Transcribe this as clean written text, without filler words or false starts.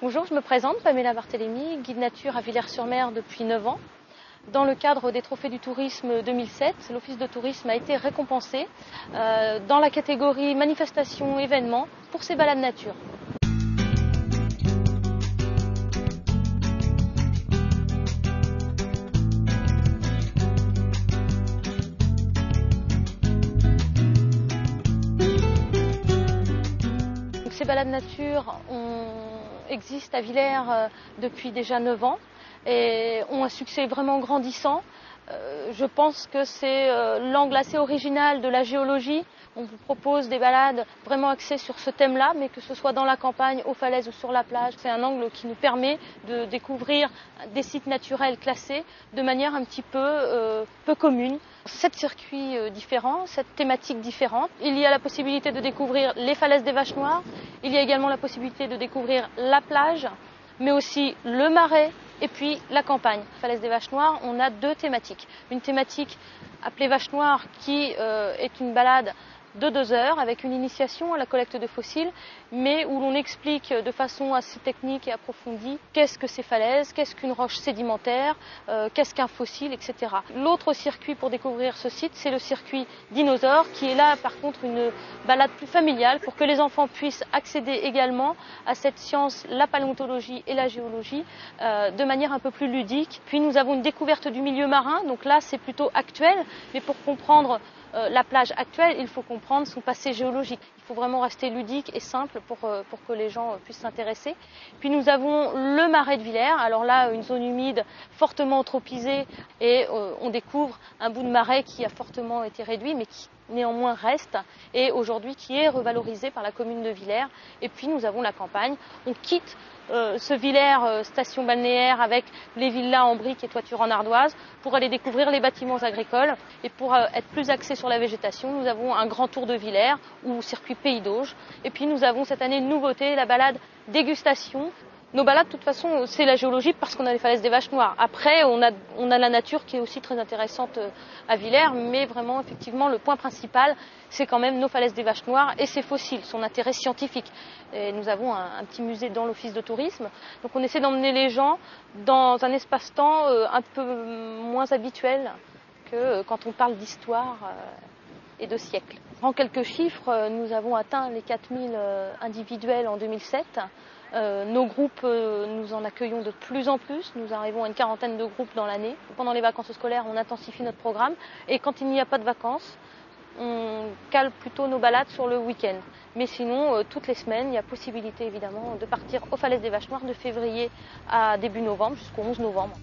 Bonjour, je me présente, Pamela Barthélémy, guide nature à Villers-sur-Mer depuis 9 ans. Dans le cadre des Trophées du tourisme 2007, l'Office de tourisme a été récompensé dans la catégorie manifestations événements pour ses balades nature. Donc, ces balades nature existent à Villers depuis déjà 9 ans et ont un succès vraiment grandissant. Je pense que c'est l'angle assez original de la géologie. On vous propose des balades vraiment axées sur ce thème-là, mais que ce soit dans la campagne, aux falaises ou sur la plage. C'est un angle qui nous permet de découvrir des sites naturels classés de manière un petit peu commune. 7 circuits différents, 7 thématiques différentes. Il y a la possibilité de découvrir les falaises des Vaches Noires. Il y a également la possibilité de découvrir la plage, mais aussi le marais et puis la campagne. Falaises des Vaches Noires, on a 2 thématiques. Une thématique appelée Vaches Noires qui est une balade de 2 heures avec une initiation à la collecte de fossiles, mais où l'on explique de façon assez technique et approfondie qu'est-ce que ces falaises, qu'est-ce qu'une roche sédimentaire, qu'est-ce qu'un fossile, etc. L'autre circuit pour découvrir ce site, c'est le circuit dinosaure, qui est là par contre une balade plus familiale pour que les enfants puissent accéder également à cette science, la paléontologie et la géologie, de manière un peu plus ludique. Puis nous avons une découverte du milieu marin, donc là c'est plutôt actuel, mais pour comprendre la plage actuelle, il faut comprendre son passé géologique. Il faut vraiment rester ludique et simple pour que les gens puissent s'intéresser. Puis nous avons le marais de Villers. Alors là, une zone humide fortement anthropisée et on découvre un bout de marais qui a fortement été réduit, mais qui néanmoins reste et aujourd'hui qui est revalorisé par la commune de Villers. Et puis nous avons la campagne. On quitte ce Villers station balnéaire avec les villas en briques et toitures en ardoise pour aller découvrir les bâtiments agricoles. Et pour être plus axé sur la végétation, nous avons un grand tour de Villers ou circuit Pays d'Auge. Et puis nous avons cette année une nouveauté, la balade dégustation. Nos balades, de toute façon, c'est la géologie parce qu'on a les falaises des Vaches Noires. Après, on a la nature qui est aussi très intéressante à Villers, mais vraiment, effectivement, le point principal, c'est quand même nos falaises des Vaches Noires et ses fossiles, son intérêt scientifique. Et nous avons un petit musée dans l'office de tourisme, donc on essaie d'emmener les gens dans un espace-temps un peu moins habituel que quand on parle d'histoire et de siècles. En quelques chiffres, nous avons atteint les 4000 individuels en 2007. Nos groupes, nous en accueillons de plus en plus. Nous arrivons à une quarantaine de groupes dans l'année. Pendant les vacances scolaires, on intensifie notre programme. Et quand il n'y a pas de vacances, on cale plutôt nos balades sur le week-end. Mais sinon, toutes les semaines, il y a possibilité évidemment de partir aux falaises des Vaches Noires de février à début novembre, jusqu'au 11 novembre.